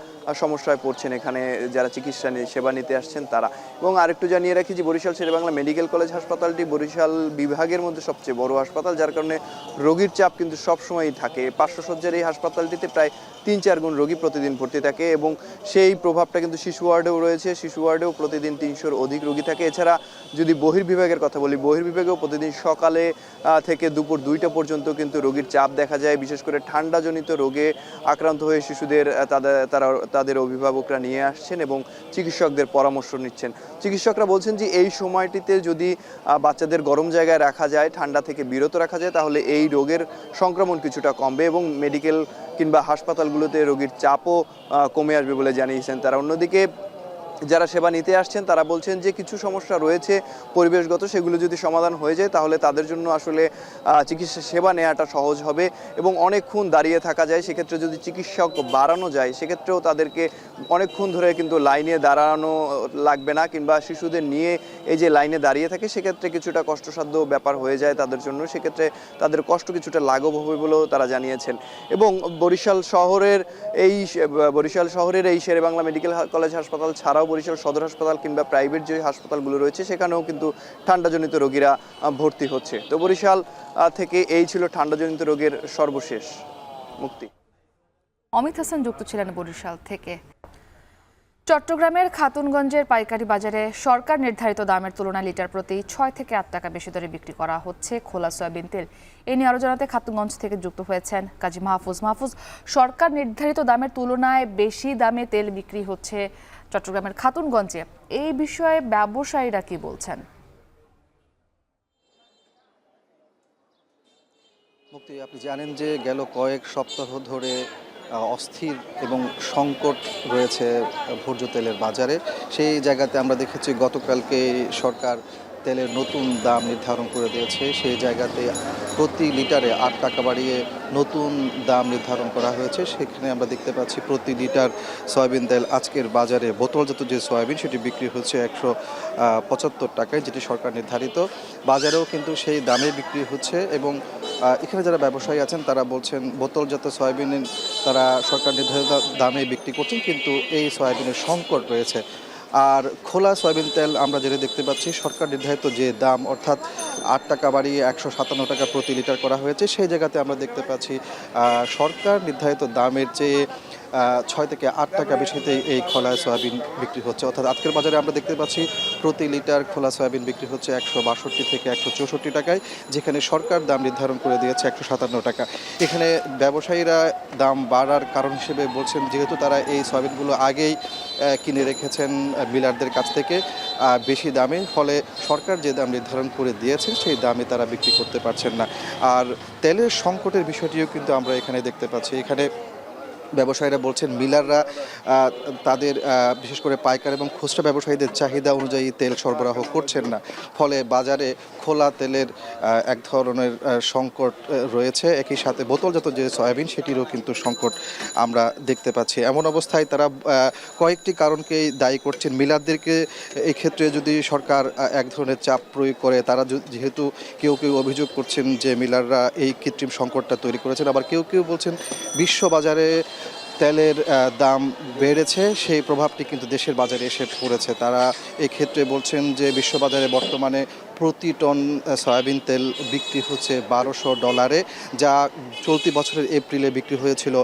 সমস্যায় পড়ছেন এখানে যারা চিকিৎসা সেবা নিতে আসছেন তারা। এবং আরেকটু জানিয়ে রাখি যে বরিশাল শেরেবাংলা মেডিকেল কলেজ হাসপাতালটি বরিশাল বিভাগের মধ্যে সবচেয়ে বড় হাসপাতাল, যার কারণে রোগীর চাপ কিন্তু সবসময়ই থাকে। 500 শয্যার এই হাসপাতালটিতে প্রায় 3-4 গুণ রোগী প্রতিদিন ভর্তি থাকে এবং সেই প্রভাবটা কিন্তু শিশু ওয়ার্ডেও রয়েছে। শিশু ওয়ার্ডেও প্রতিদিন 300-র অধিক রোগী থাকে। এছাড়া যদি বহির্বিভাগের কথা বলি, বহির্বিভাগেও প্রতিদিন সকালে থেকে দুপুর 2টা পর্যন্ত কিন্তু রোগীর চাপ দেখা যায়। বিশেষ করে ঠান্ডাজনিত রোগে আক্রান্ত হয়ে শিশুদের তাদের অভিভাবকরা নিয়ে আসছেন এবং চিকিৎসকদের পরামর্শ নিচ্ছেন। চিকিৎসকরা বলছেন যে এই সময়টিতে যদি বাচ্চাদের গরম জায়গায় রাখা যায়, ঠান্ডা থেকে বিরত রাখা যায়, তাহলে এই রোগের সংক্রমণ কিছুটা কমবে এবং মেডিকেল কিংবা হাসপাতালগুলোতে রোগীর চাপও কমে আসবে বলে জানিয়েছেন তারা। অন্যদিকে যারা সেবা নিতে আসছেন তারা বলছেন যে কিছু সমস্যা রয়েছে পরিবেশগত, সেগুলো যদি সমাধান হয়ে যায় তাহলে তাদের জন্য আসলে চিকিৎসা সেবা নেওয়াটা সহজ হবে এবং অনেকক্ষণ দাঁড়িয়ে থাকা যায়। সেক্ষেত্রে যদি চিকিৎসক বাড়ানো যায় সেক্ষেত্রেও তাদেরকে অনেকক্ষণ ধরে কিন্তু লাইনে দাঁড়ানো লাগবে না, কিংবা শিশুদের নিয়ে এই যে লাইনে দাঁড়িয়ে থাকে সেক্ষেত্রে কিছুটা কষ্টসাধ্য ব্যাপার হয়ে যায় তাদের জন্য, সেক্ষেত্রে তাদের কষ্ট কিছুটা লাঘব হবে বলেও তারা জানিয়েছেন। এবং বরিশাল শহরের এই শেরেবাংলা মেডিকেল কলেজ হাসপাতাল ছাড়াও বরিশাল সদর হাসপাতাল কিংবা প্রাইভেট যে হাসপাতালগুলো রয়েছে সেখানেও কিন্তু ঠান্ডাজনিত রোগীরা ভর্তি হচ্ছে। তো বরিশাল থেকে এই ছিল ঠান্ডাজনিত রোগের সর্বশেষ। মুক্তি। অমিত হাসান যুক্ত ছিলেন বরিশাল থেকে। চট্টগ্রামের খাতুনগঞ্জের পাইকারি বাজারে সরকার নির্ধারিত দামের তুলনায় লিটার প্রতি 6 থেকে 8 টাকা বেশি দরে বিক্রি করা হচ্ছে খোলা সয়াবিন তেল। এ নিয়ে আরো জানাতে খাতুনগঞ্জ থেকে যুক্ত হয়েছেন কাজী মাহফুজ। সরকার নির্ধারিত দামের তুলনায় বেশি দামে তেল বিক্রি হচ্ছে চট্টগ্রামের খাতুনগঞ্জে, এই বিষয়ে ব্যবসায়ীরা কি বলছেন? মুক্তি, আপনি জানেন যে গেল কয়েক সপ্তাহ ধরে অস্থির এবং সংকট রয়েছে ভোজ্য তেলের বাজারে। সেই জায়গাতে আমরা দেখেছি গতকালকে সরকার তেলের নতুন দাম নির্ধারণ করে দিয়েছে। সেই জায়গাতে প্রতি লিটারে 8 টাকা বাড়িয়ে নতুন দাম নির্ধারণ করা হয়েছে। সেখানে আমরা দেখতে পাচ্ছি প্রতি লিটার সয়াবিন তেল আজকের বাজারে বোতলজাত যে সয়াবিন সেটি বিক্রি হচ্ছে 175 টাকায়, যেটি সরকার নির্ধারিত। বাজারেও কিন্তু সেই দামে বিক্রি হচ্ছে এবং এখানে যারা ব্যবসায়ী আছেন তারা বলছেন বোতলজাত সয়াবিন তারা সরকার নির্ধারিত দামে বিক্রি করছেন, কিন্তু এই সয়াবিনের সংকট রয়েছে। আর খোলা সয়াবিন তেল আমরা যেটা দেখতে পাচ্ছি সরকার নির্ধারিত যে দাম অর্থাৎ 8 টাকা বাড়িয়ে 157 টাকা প্রতি লিটার করা হয়েছে, সেই জায়গাতে আমরা দেখতে পাচ্ছি সরকার নির্ধারিত দামের চেয়ে 6 থেকে 8 টাকা বেশিতে এই খোলা সয়াবিন বিক্রি হচ্ছে। অর্থাৎ আজকের বাজারে আমরা দেখতে পাচ্ছি প্রতি লিটার খোলা সয়াবিন বিক্রি হচ্ছে 162 থেকে 164 টাকায়, যেখানে সরকার দাম নির্ধারণ করে দিয়েছে 157 টাকা। এখানে ব্যবসায়ীরা দাম বাড়ার কারণ হিসেবে বলছেন যেহেতু তারা এই সয়াবিনগুলো আগেই কিনে রেখেছেন মিলারদের কাছ থেকে বেশি দামে, ফলে সরকার যে দাম নির্ধারণ করে দিয়েছে সেই দামে তারা বিক্রি করতে পারছেন না। আর তেলের সংকটের বিষয়টিও কিন্তু আমরা এখানে দেখতে পাচ্ছি। এখানে ব্যবসায়ীরা বলছেন মিলাররা তাদের বিশেষ করে পাইকার এবং খুচরা ব্যবসায়ীদের চাহিদা অনুযায়ী তেল সরবরাহ করছেন না, ফলে বাজারে খোলা তেলের এক ধরনের সংকট রয়েছে। একই সাথে বোতলজাত যে সয়াবিন সেটিরও কিন্তু সংকট আমরা দেখতে পাচ্ছি। এমন অবস্থায় তারা কয়েকটি কারণকেই দায়ী করছেন। মিলারদেরকে এই ক্ষেত্রে যদি সরকার এক ধরনের চাপ প্রয়োগ করে, তারা যেহেতু কেউ অভিযোগ করছেন যে মিলাররা এই কৃত্রিম সংকটটা তৈরি করেছেন, আবার কেউ বলছেন বিশ্ববাজারে তেলের দাম বেড়েছে, সেই প্রভাবটি কিন্তু দেশের বাজারে এসে পড়েছে। তারা এক্ষেত্রে বলছেন যে বিশ্ববাজারে বর্তমানে প্রতি টন সয়াবিন তেল বিক্রি হচ্ছে $1200, যা চলতি বছরের এপ্রিলে বিক্রি হয়েছিল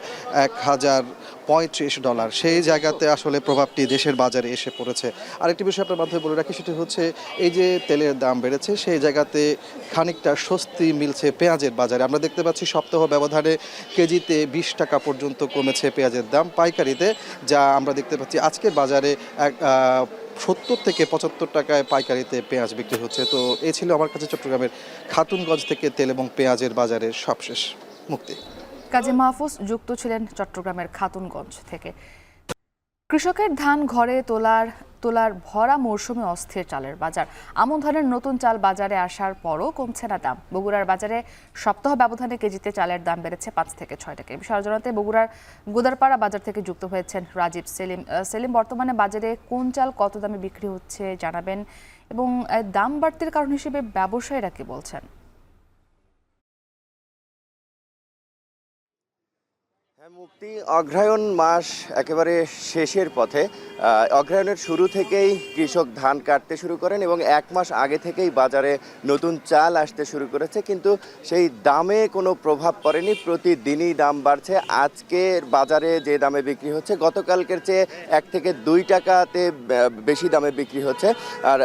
$1035। সেই জায়গাতে আসলে প্রভাবটি দেশের বাজারে এসে পড়েছে। আরেকটি বিষয় আপনার মাধ্যমে বলে রাখি, সেটি হচ্ছে এই যে তেলের দাম বেড়েছে সেই জায়গাতে খানিকটা স্বস্তি মিলছে পেঁয়াজের বাজারে। আমরা দেখতে পাচ্ছি সপ্তাহ ব্যবধানে কেজিতে 20 টাকা পর্যন্ত কমেছে পেঁয়াজের দাম পাইকারিতে, যা আমরা দেখতে পাচ্ছি আজকের বাজারে 70 থেকে 75 টাকায় পাইকারিতে পেঁয়াজ বিক্রি হচ্ছে। তো এই ছিল আমার কাছে চট্টগ্রামের খাতুনগঞ্জ থেকে তেল এবং পেঁয়াজের বাজারের সবশেষ। মুক্তি। কাজী মাহফুজ যুক্ত ছিলেন চট্টগ্রামের খাতুনগঞ্জ থেকে। কৃষকের ধান ঘরে তোলার ভরা মৌসুমে অস্থির চালের বাজার। আমন ধানের নতুন চাল বাজারে আসার পরও কমছে না দাম। বগুড়ার বাজারে সপ্তাহ ব্যবধানে কেজিতে চালের দাম বেড়েছে 5 থেকে 6 টাকা। বিষয় জানাতে বগুড়ার গোদারপাড়া বাজার থেকে যুক্ত হয়েছেন রাজীব সেলিম। বর্তমানে বাজারে কোন চাল কত দামে বিক্রি হচ্ছে জানাবেন, এবং দাম বাড়তির কারণ হিসেবে ব্যবসায়ীরা কি বলছেন? মুক্তি অগ্রহায়ণ মাস একেবারে শেষের পথে। অগ্রহায়ণের শুরু থেকেই কৃষক ধান কাটতে শুরু করেন এবং 1 মাস আগে থেকেই বাজারে নতুন চাল আসতে শুরু করেছে, কিন্তু সেই দামে কোনো প্রভাব পড়েনি। প্রতিদিনই দাম বাড়ছে। আজকের বাজারে যে দামে বিক্রি হচ্ছে গতকালকের চেয়ে 1 থেকে 2 টাকাতে বেশি দামে বিক্রি হচ্ছে। আর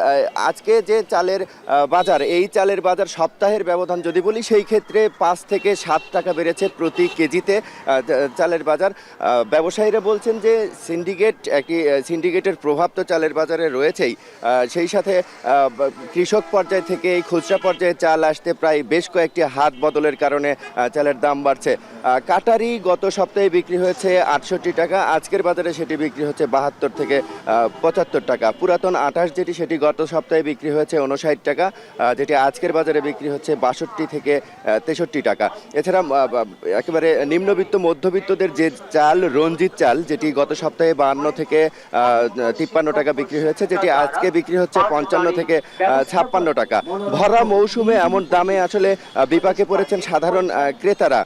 আজকে যে চালের বাজার, এই চালের বাজার সপ্তাহের ব্যবধান যদি বলি সেই ক্ষেত্রে 5 থেকে 7 টাকা বেড়েছে প্রতি কেজিতে চালের বাজার। ব্যবসায়ীরা বলছেন যে সিন্ডিকেটের প্রভাব তো চালের বাজারে রয়েছেই, সেই সাথে কৃষক পর্যায় থেকে এই খুচরা পর্যায়ে চাল আসতে প্রায় বেশ কয়েকটি হাত বদলের কারণে চালের দাম বাড়ছে। কাটারি গত সপ্তাহে বিক্রি হয়েছে 68 টাকা, আজকের বাজারে সেটি বিক্রি হচ্ছে 72 থেকে 75 টাকা। পুরাতন 28 যেটি, সেটি গত সপ্তাহে বিক্রি হয়েছে 59 টাকা, যেটি আজকের বাজারে বিক্রি হচ্ছে 62 থেকে 63 টাকা। এছাড়া একেবারে নিম্নবিত্ত মধ্যবিত্তদের যে চাল, রঞ্জিত চাল, যেটি গত সপ্তাহে 52 থেকে 53 টাকা বিক্রি হয়েছে, যেটি আজকে বিক্রি হচ্ছে 55 থেকে 56 টাকা। ভরা মৌসুমে এমন দামে আসলে বিপাকে পড়েছেন সাধারণ ক্রেতারা।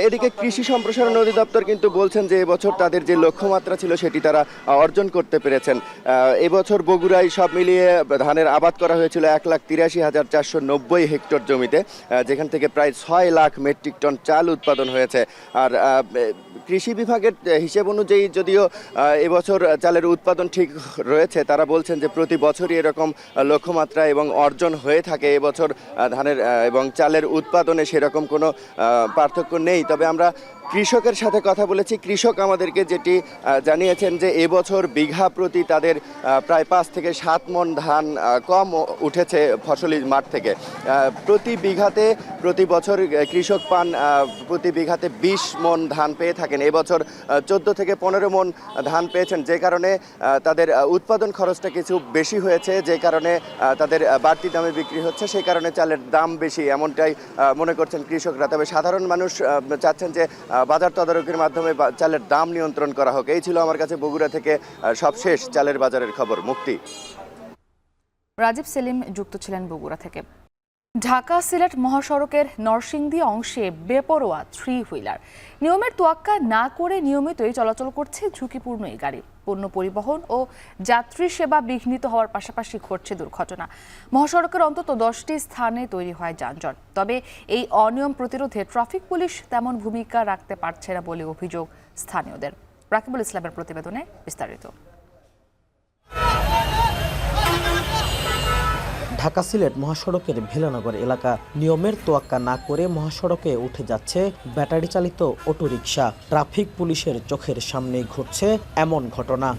এদিকে কৃষি সম্প্রসারণ অধিদপ্তর কিন্তু বলছেন যে এবছর তাদের যে লক্ষ্যমাত্রা ছিল সেটি তারা অর্জন করতে পেরেছেন। এবছর বগুড়ায় সব মিলিয়ে ধানের আবাদ করা হয়েছিল 1,83,490 হেক্টর জমিতে, যেখান থেকে প্রায় 6 লাখ মেট্রিক টন চাল উৎপাদন হয়েছে। আর কৃষি বিভাগের হিসেব অনুযায়ী যদিও এবছর চালের উৎপাদন ঠিক রয়েছে, তারা বলছেন যে প্রতি বছরই এরকম লক্ষ্যমাত্রা এবং অর্জন হয়ে থাকে। এবছর ধানের এবং চালের উৎপাদনে সেরকম কোনো পার্থক্য নেই। তবে আমরা কৃষকের সাথে কথা বলেছি। কৃষক আমাদেরকে যেটি জানিয়েছেন যে এবছর বিঘা প্রতি তাদের প্রায় 5 থেকে 7 মণ ধান কম উঠেছে ফসলি মাঠ থেকে। প্রতি বিঘাতে প্রতি বছর কৃষক পান প্রতি বিঘাতে 20 মণ ধান পেয়ে থাকেন। এবছর 14 থেকে 15 মণ ধান পেয়েছেন, যে কারণে তাদের উৎপাদন খরচটা কিছু বেশি হয়েছে, যে কারণে তাদের বাড়তি দামে বিক্রি হচ্ছে, সেই কারণে চালের দাম বেশি, এমনটাই মনে করছেন কৃষকরা। তবে সাধারণ মানুষ চাচ্ছেন যে বাজার তদারকির মাধ্যমে চালের দাম নিয়ন্ত্রণ করা হোক। এই ছিল আমার কাছে বগুড়া থেকে সবশেষ চালের বাজারের খবর। মুক্তি। রাজীব সেলিম যুক্ত ছিলেন বগুড়া থেকে। ঢাকা সিলেট মহাসড়কের নরসিংদী অংশে বেপরোয়া 3 হুইলার নিয়মের তোয়াক্কা না করে নিয়মিতই চলাচল করছে ঝুঁকিপূর্ণ এই গাড়ি। পণ্য পরিবহন ও যাত্রী সেবা বিঘ্নিত হওয়ার পাশাপাশি ঘটছে দুর্ঘটনা। মহাসড়কের অন্তত 10টি স্থানে তৈরি হয় যানজট। তবে এই অনিয়ম প্রতিরোধে ট্রাফিক পুলিশ তেমন ভূমিকা রাখতে পারছে না বলে অভিযোগ স্থানীয়দের। রাকিবুল ইসলামের প্রতিবেদনে বিস্তারিত। ঢাকা সিলেট মহাসড়কের ভেলানগর এলাকা নিয়মের তোয়াক্কা না করে মহাসড়কে উঠে যাচ্ছে ব্যাটারি চালিত অটোরিকশা। ট্রাফিক পুলিশের চোখের সামনেই ঘটছে এমন ঘটনা।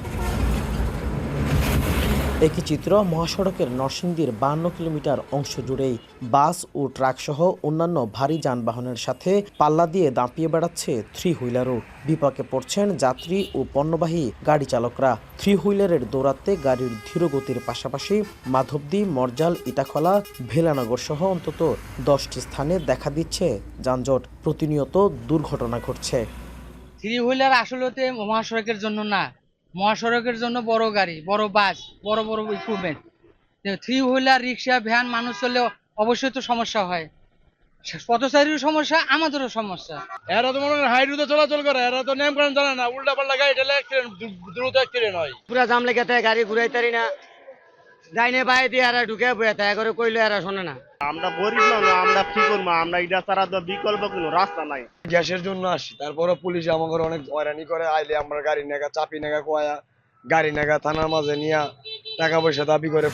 একই চিত্র মহাসড়কের নরসিংদীর 52 কিলোমিটার অংশ জুড়েই বাস ও ট্রাক সহ অন্যান্য ভারী যানবাহনের সাথে পাল্লা দিয়ে দাপিয়ে বেড়াচ্ছে 3 হুইলারও। বিপাকে পড়ছেন যাত্রী ও পণ্যবাহী গাড়ি চালকরা। 3 হুইলারের দৌরাত্মে গাড়ির ধীরগতির পাশাপাশি মাধবদী, মরজাল, ইটাখলা, ভেলানগর সহ অন্তত 10টি স্থানে দেখা দিচ্ছে যানজট। প্রতিনিয়ত দুর্ঘটনা ঘটছে। 3 হুইলার আসলে মহাসড়কের জন্য না, মহাসড়কের জন্য বড় গাড়ি, বড় বাস, বড় বড় ইকুইপমেন্ট। 3 হুইলার, রিক্সা, ভ্যান মানুষ চললে অবশ্যই তো সমস্যা হয়। পথচারীর সমস্যা, আমাদেরও সমস্যা। এরা তো মনে হয় হাই রোডে চলাচল করে, এরা তো নিয়ম কানুন জানে না, উল্টা পাল্টা গাড়ি ঠেলে দ্রুত অ্যাক্সিডেন্ট হয়। পুরা জাম লেগে থাকে, গাড়ি ঘুরাইতারি না, যাইনে বাইরে দিয়ে এরা ঢুকে বয়ে থাকে, করে কইলে এরা শোনে না। আমরা গরিব না, আমরা কি করবো? আমরা এটা ছাড়া তো বিকল্প কোনো রাস্তা নাই। গ্যাসের জন্য আসি, তারপরে পুলিশ আমাকে অনেক হয়রানি করে। আইলে আমরা গাড়ি নেগা চাপি নেগা কোয়া, গাড়ি নেগা থানার মাঝে নিয়ে টাকা পয়সা দাবি করে।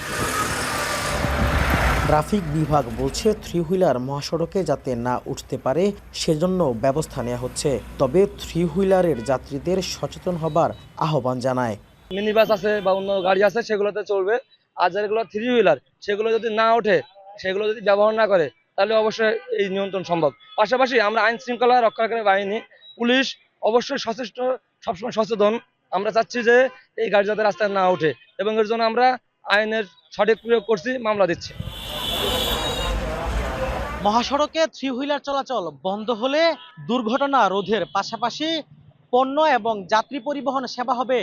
ট্রাফিক বিভাগ বলছে 3 হুইলার মহাসড়কে যাতে না উঠতে পারে সেজন্য ব্যবস্থা নেওয়া হচ্ছে। তবে 3 হুইলারের যাত্রীদের সচেতন হবার আহ্বান জানায়। মিনি বাস আছে বা অন্য গাড়ি আছে, সেগুলোতে চলবে। আর যেগুলো 3 হুইলার সেগুলো যদি না ওঠে, সেগুলো যদি ব্যবহার না করে, তাহলে অবশ্যই এই নিয়ন্ত্রণ সম্ভব। পাশাপাশি আমরা আইন শৃঙ্খলা রক্ষাকারী বাহিনী, পুলিশ অবশ্যই সচেষ্ট, সবসময় সচেতন। আমরা চাচ্ছি যে এই গাড়ি যাতে রাস্তায় না ওঠে, এবং এর জন্য আমরা আইনের সঠিক প্রয়োগ করছি, মামলা দিচ্ছি। মহাসড়কে 3 হুইলার চলাচল বন্ধ হলে দুর্ঘটনা রোধের পাশাপাশি পণ্য এবং যাত্রী পরিবহন সেবা হবে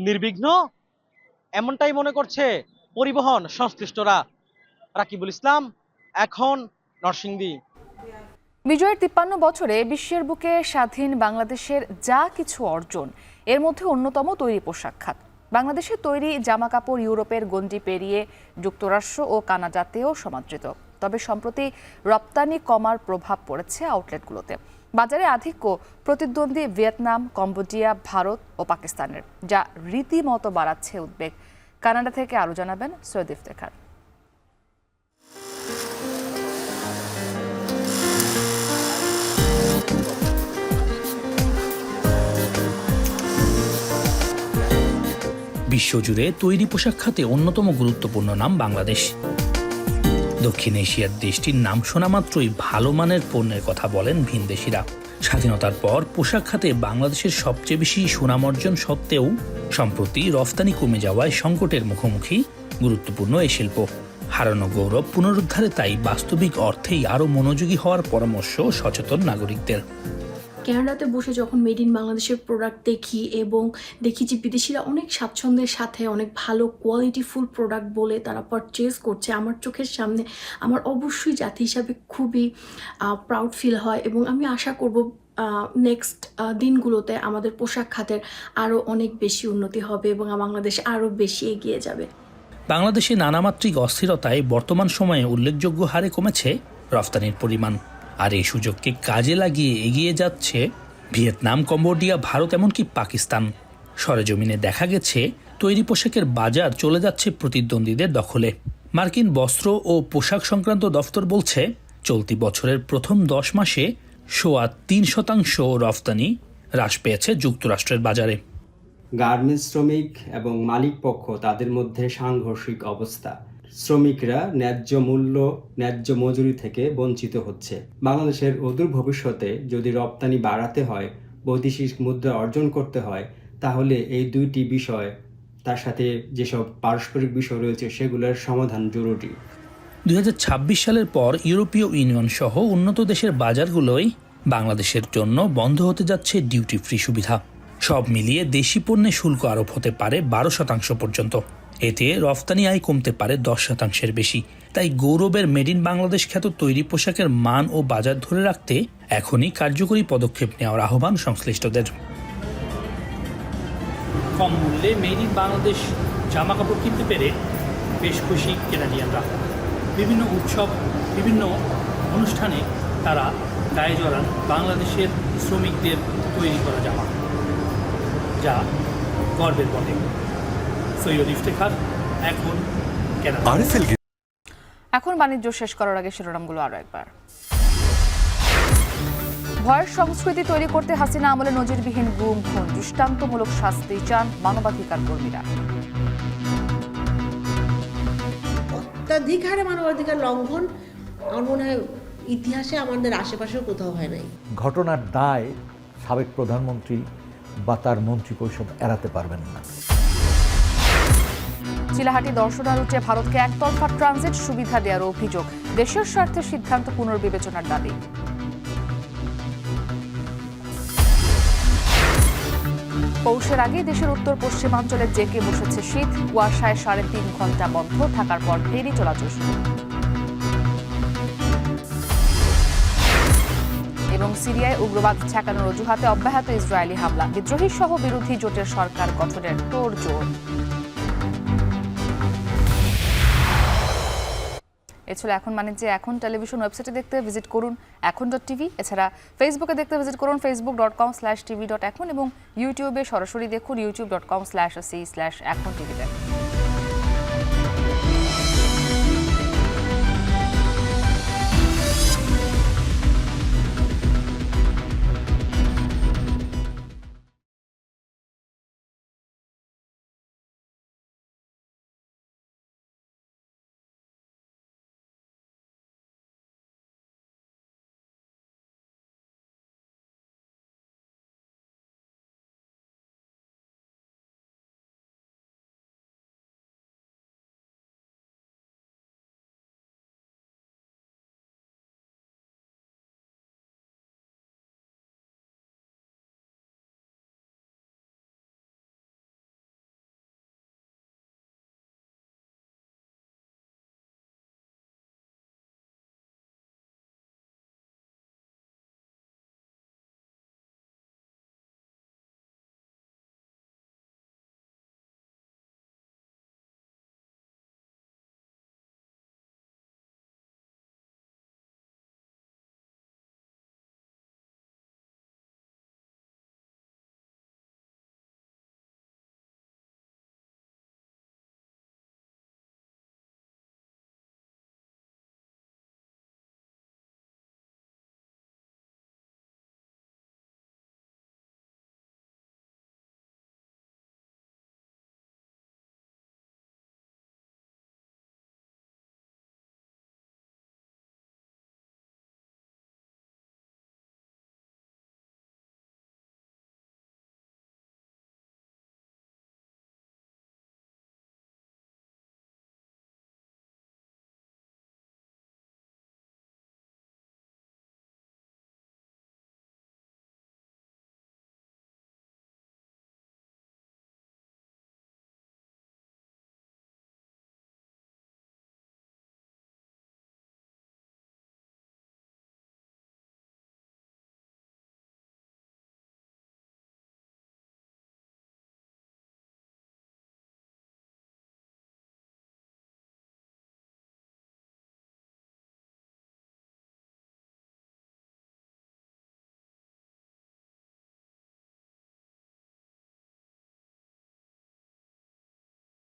নির্বিঘ্ন, এমনটাই মনে করছে পরিবহন সংশ্লিষ্টরা। রাকিবুল ইসলাম, এখন নরসিংদী। বিজয়ের 53 বছরে বিশ্বের বুকে স্বাধীন বাংলাদেশের যা কিছু অর্জন, এর মধ্যে অন্যতম তৈরি পোশাক খাত। বাংলাদেশে তৈরি জামাকাপড় ইউরোপের গণ্ডি পেরিয়ে যুক্তরাষ্ট্র ও কানাডাতেও সমাদৃত। তবে সম্প্রতি রপ্তানি কমার প্রভাব পড়েছে আউটলেটগুলোতে। বাজারে আধিক্য প্রতিদ্বন্দ্বী ভিয়েতনাম, কম্বোডিয়া, ভারত ও পাকিস্তানের, যা রীতিমতো বাড়াচ্ছে উদ্বেগ। কানাডা থেকে আরও জানাবেন সৈয়দ ইফতেখার। বিশ্বজুড়ে তৈরি পোশাক খাতে অন্যতম গুরুত্বপূর্ণ নাম বাংলাদেশ। দক্ষিণ এশিয়ার দেশটির নাম শোনা মাত্রই ভালো মানের পণ্যের কথা বলেন ভিনদেশিরা। স্বাধীনতার পর পোশাক খাতে বাংলাদেশের সবচেয়ে বেশি সুনাম অর্জন সত্ত্বেও সম্প্রতি রফতানি কমে যাওয়ায় সংকটের মুখোমুখি গুরুত্বপূর্ণ এই শিল্প। হারানো গৌরব পুনরুদ্ধারে তাই বাস্তবিক অর্থেই আরও মনোযোগী হওয়ার পরামর্শ সচেতন নাগরিকদের। কানাডাতে বসে যখন মেড ইন বাংলাদেশের প্রোডাক্ট দেখি এবং দেখি যে বিদেশিরা অনেক স্বাচ্ছন্দ্যের সাথে অনেক ভালো কোয়ালিটিফুল প্রোডাক্ট বলে তারা পারচেজ করছে, আমার চোখের সামনে আমার অবশ্যই জাতি হিসাবে খুবই প্রাউড ফিল হয় এবং আমি আশা করব নেক্সট দিনগুলোতে আমাদের পোশাক খাতের আরও অনেক বেশি উন্নতি হবে এবং বাংলাদেশ আরও বেশি এগিয়ে যাবে। বাংলাদেশে নানামাত্রিক অস্থিরতায় বর্তমান সময়ে উল্লেখযোগ্য হারে কমেছে রফতানির পরিমাণ। আর এই সুযোগকে কাজে লাগিয়ে এগিয়ে যাচ্ছে ভিয়েতনাম, কম্বোডিয়া, ভারত এমনকি পাকিস্তান। সরেজমিনে দেখা গেছে তৈরি পোশাকের বাজার চলে যাচ্ছে প্রতিদ্বন্দ্বীদের দখলে। মার্কিন বস্ত্র ও পোশাক সংক্রান্ত দফতর বলছে চলতি বছরের প্রথম 10 মাসে 3.3% রফতানি হ্রাস পেয়েছে যুক্তরাষ্ট্রের বাজারে। গার্মেন্টস শ্রমিক এবং মালিক পক্ষ তাদের মধ্যে সাংঘর্ষিক অবস্থা। শ্রমিকরা ন্যায্য মূল্য, ন্যায্য মজুরি থেকে বঞ্চিত হচ্ছে। বাংলাদেশের অদূর ভবিষ্যতে যদি রপ্তানি বাড়াতে হয়, বৈদেশিক মুদ্রা অর্জন করতে হয়, তাহলে এই দুইটি বিষয় তার সাথে যেসব পারস্পরিক বিষয় রয়েছে সেগুলোর সমাধান জরুরি। 2026 সালের পর ইউরোপীয় ইউনিয়ন সহ উন্নত দেশের বাজারগুলোই বাংলাদেশের জন্য বন্ধ হতে যাচ্ছে ডিউটি ফ্রি সুবিধা। সব মিলিয়ে দেশি পণ্যে শুল্ক আরোপ হতে পারে 12% পর্যন্ত। এতে রফতানি আয় কমতে পারে 10%-এর বেশি। তাই গৌরবের মেড ইন বাংলাদেশ খ্যাত তৈরি পোশাকের মান ও বাজার ধরে রাখতে এখনই কার্যকরী পদক্ষেপ নেওয়ার আহ্বান সংশ্লিষ্টদের। কম মূল্যে মেড ইন বাংলাদেশ জামা কাপড় কিনতে পেরে বেশ খুশি কানাডিয়ানরা। বিভিন্ন উৎসব, বিভিন্ন অনুষ্ঠানে তারা গায়ে জড়ান বাংলাদেশের শ্রমিকদের তৈরি করা জামা, যা গর্বের বটে। সৈয়দ ইফতেখার, এখন কানাডা। এখন বাণিজ্য শেষ করার আগে শিরোনামগুলো আরো একবার। ভয়ের সংস্কৃতি তৈরি করতে হাসিনা আমলে নজিরবিহীন গুম খুন, দৃষ্টান্তমূলক শাস্তি চান মানবাধিকার কর্মীরা। অত্যাধিক হারে মানবাধিকার লঙ্ঘন আমার মনে হয় ইতিহাসে আমাদের আশেপাশেও কোথাও হয় নাই। ঘটনার দায় সাবেক প্রধানমন্ত্রী বা তার মন্ত্রী পরিষদ এড়াতে পারবেন না। চিলাহাটি দর্শনা রুটে ভারতকে একতরফা ট্রানজিট সুবিধা দেওয়ার অভিযোগ, দেশের স্বার্থে সিদ্ধান্ত পুনর্বিবেচনার দাবি। পৌষের আগে দেশের উত্তর পশ্চিমাঞ্চলে জেঁকে বসেছে শীত, কুয়াশায় 3.5 ঘন্টা বন্ধ থাকার পর ফেরি চলাচল শুরু। এবং সিরিয়ায় উগ্রবাদ ঠেকানোর অজুহাতে অব্যাহত ইসরায়েলি হামলা, বিদ্রোহী সহ বিরোধী জোটের সরকার গঠনের তোড়জোড়। এছাড়া এখন বাণিজ্যে এখন টেলিভিশন ওয়েবসাইটে দেখতে ভিজিট করুন এখন.tv। এছাড়া ফেসবুকে দেখতে ভিজিট করুন facebook.com/tv.এখন এবং ইউটিউবে সরাসরি দেখুন youtube.com/c/এখন.tv।